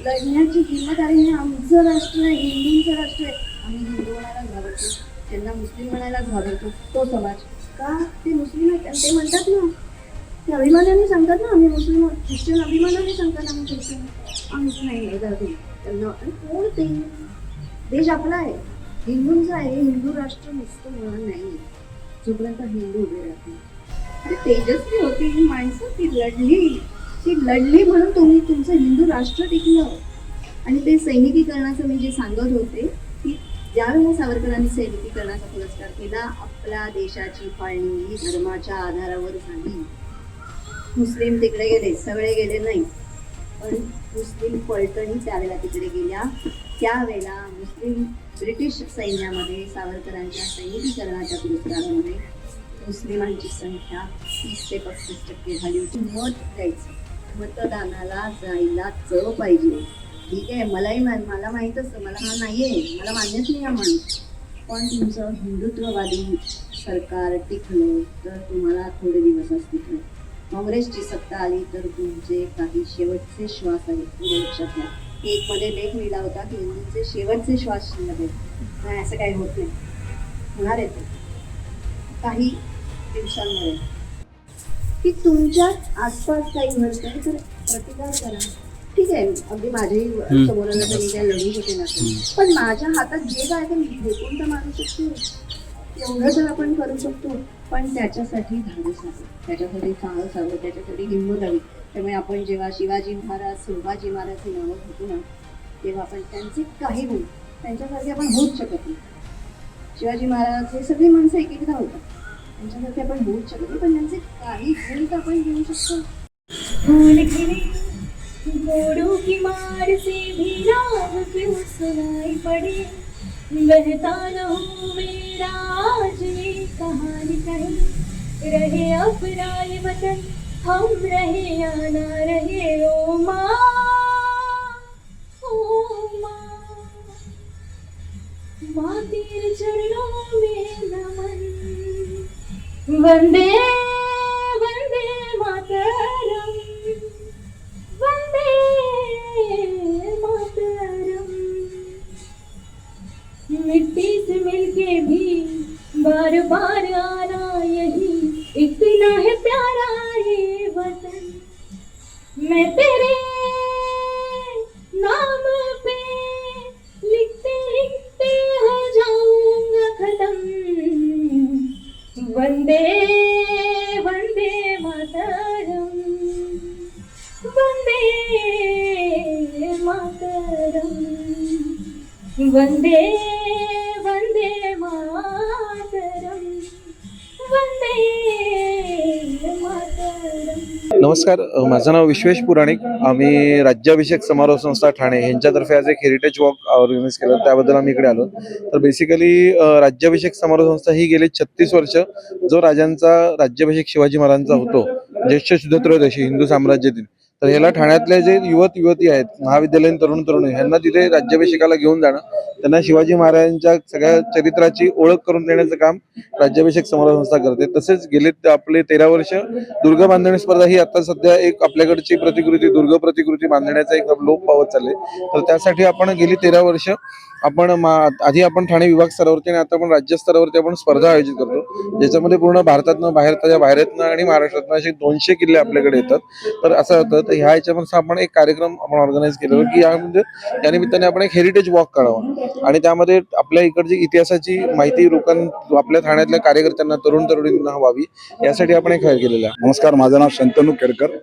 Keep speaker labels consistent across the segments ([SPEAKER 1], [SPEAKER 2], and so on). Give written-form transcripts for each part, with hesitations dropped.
[SPEAKER 1] लढण्याची हिंमत आहे. हे आमचं राष्ट्र आहे, हिंदूंचं राष्ट्र आहे. आम्ही हिंदू म्हणायला घाबरतो, त्यांना मुस्लिम म्हणायला घाबरतो. तो समाज का? ते मुस्लिम आहेत आणि ते म्हणतात ना, ते अभिमानाने सांगतात ना आम्ही मुस्लिम आहोत. ख्रिश्चन अभिमानाने सांगतात आम्ही ख्रिश्चन. आम्हीच नाही जाते त्यांना. आणि कोण ते? देश आपला आहे, हिंदूंचा आहे. हिंदू राष्ट्र नुसतं म्हणून नाही, जोपर्यंत हिंदू उभे राहतील. आणि तेजस्वी होती ही माणसं, ती लढली म्हणून तुम्ही तुमचं हिंदू राष्ट्र टिकलं. आणि ते सैनिकीकरणाचं मी जे सांगत होते की ज्यावेळेला सावरकरांनी सैनिकीकरणाचा पुरस्कार केला, आपल्या देशाची फाळणी ही धर्माच्या आधारावर झाली. मुस्लिम तिकडे गेले, सगळे गेले नाही, पण मुस्लिम पलटणी त्यावेळेला तिकडे गेल्या. त्यावेळेला मुस्लिम ब्रिटिश सैन्यामध्ये सावरकरांच्या सैनिकीकरणाच्या पुरस्कारामध्ये मुस्लिमांची संख्या 30 ते 35% झाली होती. मत द्यायचं, मतदानाला जायलाच पाहिजे. ठीक आहे, मला माहीत असतं, मला हा नाही आहे, मला मान्यच नाही हा माणूस. पण तुमचं हिंदुत्ववादी सरकार टिकलं तर तुम्हाला थोडे दिवस असतील. काँग्रेसची सत्ता आली तर तुमचे काही शेवटचे श्वास आहेत, पुढे लक्षात घ्या. एक मध्ये लेख लिहिला होता की हिंदूंचे शेवटचे श्वास शिल्लक आहेत. नाही, असं काही होत नाही. होणार आहे ते काही दिवसांमध्ये. की तुमच्या आसपास काही घडतंय तर प्रतिकार करा. ठीक आहे, अगदी माझ्याही समोर आलं तरी त्या लढू होते ना, पण माझ्या हातात जे काय ते मी फेकून तर मारू शकतो. एवढं तर आपण करू शकतो. पण त्याच्यासाठी धाडस हवं, त्याच्यासाठी साहस हवं, त्याच्यासाठी हिंमत हवी. त्यामुळे आपण जेव्हा शिवाजी महाराज, संभाजी महाराज हे नावं घेतो ना, तेव्हा आपण त्यांचे काही गुण, त्यांच्यासारखे आपण होऊच शकत नाही. शिवाजी महाराज हे सगळी माणसं एक एकदा होतात, त्यांच्यासारखे आपण होऊच शकत नाही, पण त्यांचे काही गुण तर आपण घेऊ शकतो.
[SPEAKER 2] घोड़ों की मार से भी राग क्यों सुनाई पड़े, बहता रहूं मेरा आज ये कहानी कहे, रहे अपराए वतन हम रहे या ना रहे, ओ माँ माँ तेरे चरणों में नमन, वंदे वंदे मातरम, वंदे मातरम। मिट्टी से मिलके भी बार बार आना यही इतना है प्यारा ये वतन, मैं तेरे नाम पे लिखते लिखते हो जाऊंगा खत्म, वंदे वंदे मातरम, वंदे मातरम, वंदे वंदे मातरम, वंदे मातरम।
[SPEAKER 3] नमस्कार, माझं नाव विश्वेश पुराणिक. आम्ही राज्याभिषेक समारोह संस्था ठाणे यांच्यातर्फे आज एक हेरिटेज वॉक ऑर्गनाईज केलं, त्याबद्दल आम्ही इकडे आलो. तर बेसिकली राज्याभिषेक समारोह संस्था ही गेली 36 वर्ष जो राजांचा राज्याभिषेक शिवाजी महाराजांचा होतो ज्येष्ठ शुद्ध त्रयोदशी हिंदू साम्राज्यातील, तर ह्याला ठाण्यातले जे युवक युवती आहेत, महाविद्यालयीन तरुण तरुणी, ह्यांना तिथे राज्याभिषेकाला घेऊन जाणं, त्यांना शिवाजी महाराजांच्या सगळ्या चरित्राची ओळख करून देण्याचं काम राज्याभिषेक समारोह संस्था करते. तसेच गेले आपले 13 वर्ष दुर्ग बांधणी स्पर्धा ही आता सध्या एक आपल्याकडची प्रतिकृती, दुर्ग प्रतिकृती बांधण्याचा एक लोप पावत चालले. तर त्यासाठी आपण गेली 13 वर्ष आपण आधी आपण ठाणे विभाग स्तरावरती आणि आता आपण राज्य स्तरावरती आपण स्पर्धा आयोजित करतो, ज्याच्यामध्ये पूर्ण भारतातनं बाहेरतनं आणि महाराष्ट्रातनं असे 200 किल्ले आपल्याकडे येतात. तर असं होतं, तर ह्या ह्याच्यामध्ये आपण एक कार्यक्रम आपण ऑर्गनाईज केलेला की या निमित्ताने आपण एक हेरिटेज वॉक काढावा आणि त्यामध्ये आपल्या इकडची इतिहासाची माहिती आपल्या ठाण्यातल्या कार्यकर्त्यांना, तरुण तरुणींना व्हावी, यासाठी आपण एक केलेलं आहे.
[SPEAKER 4] नमस्कार, माझं नाव शंतनू केडकर,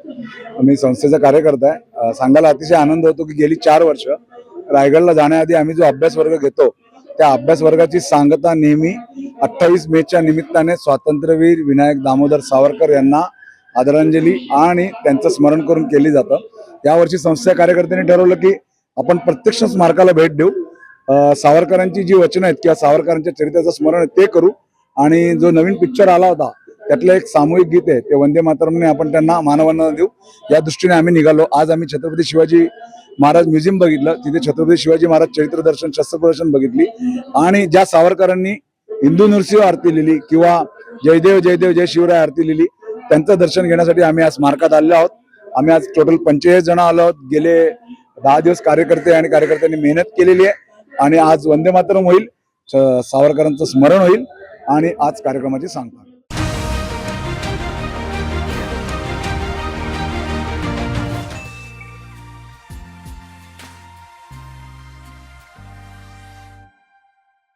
[SPEAKER 4] मी संस्थेचा कार्यकर्ता आहे. सांगायला अतिशय आनंद होतो की गेली 4 वर्ष रायगडला जाण्याआधी आम्ही जो अभ्यास वर्ग घेतो त्या अभ्यास वर्गाची सांगता नेहमी 28 मेच्या निमित्ताने स्वातंत्र्यवीर विनायक दामोदर सावरकर यांना आदरांजली आणि त्यांचं स्मरण करून केली जातं. यावर्षी संस्थेच्या कार्यकर्त्यांनी ठरवलं की आपण प्रत्यक्ष स्मारकाला भेट देऊ, सावरकरांची जी वचनं आहेत किंवा सावरकरांच्या चरित्राचं स्मरण आहे ते करू, आणि जो नवीन पिक्चर आला होता त्यातलं एक सामूहिक गीत आहे ते वंदे मातरमने आपण त्यांना मानवंदना देऊ, या दृष्टीने आम्ही निघालो. आज आम्ही छत्रपती शिवाजी महाराज म्युझियम बघितलं, तिथे छत्रपती शिवाजी महाराज चरित्र दर्शन, शस्त्र प्रदर्शन बघितली, आणि ज्या सावरकरांनी हिंदू नृसिंह आरती लिहिली किंवा जयदेव जयदेव जय शिवराय आरती लिहिली त्यांचं दर्शन घेण्यासाठी आम्ही आज स्मारकात आलेलो आहोत. आम्ही आज टोटल 45 जण आलो आहोत. गेले 10 दिवस कार्यकर्ते आणि कार्यकर्त्यांनी मेहनत केलेली आहे आणि आज वंदे मातरम होईल, सावरकरांचं स्मरण होईल आणि आज कार्यक्रमाची सांगता.